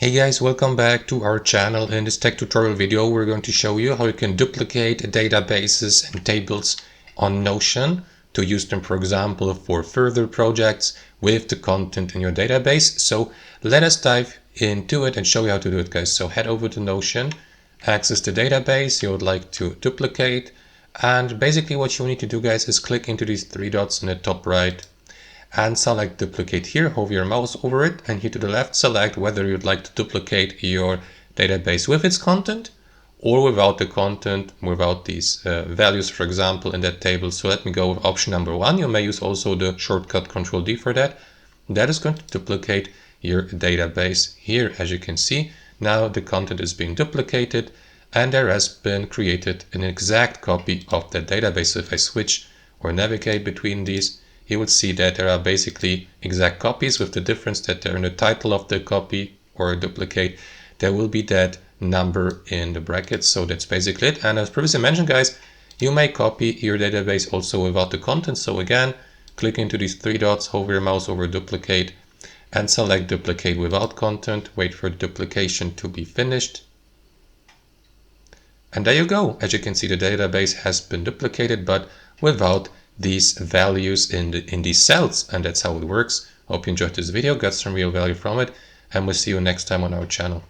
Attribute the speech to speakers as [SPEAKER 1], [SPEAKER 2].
[SPEAKER 1] Hey guys, welcome back to our channel. In this tech tutorial video, we're going to show you how you can duplicate databases and tables on Notion to use them, for example, for further projects with the content in your database. So let us dive into it and show you how to do it, guys. So head over to Notion, access the database you would like to duplicate. And basically what you need to do, guys, is click into these three dots in the top right and select duplicate here, hover your mouse over it, and here to the left select whether you'd like to duplicate your database with its content or without the content, without these values, for example, in that table. So let me go with option number 1. You may use also the shortcut Control D for that. That is going to duplicate your database here. As you can see, now the content is being duplicated and there has been created an exact copy of that database. So if I switch or navigate between these, you will see that there are basically exact copies, with the difference that they're in the title of the copy or duplicate. There will be that number in the brackets. So that's basically it. And as previously mentioned, guys, you may copy your database also without the content. So again, click into these three dots, hover your mouse over duplicate and select duplicate without content. Wait for the duplication to be finished. And there you go. As you can see, the database has been duplicated, but without these values in these cells. And that's how it works. Hope you enjoyed this video, got some real value from it, and we'll see you next time on our channel.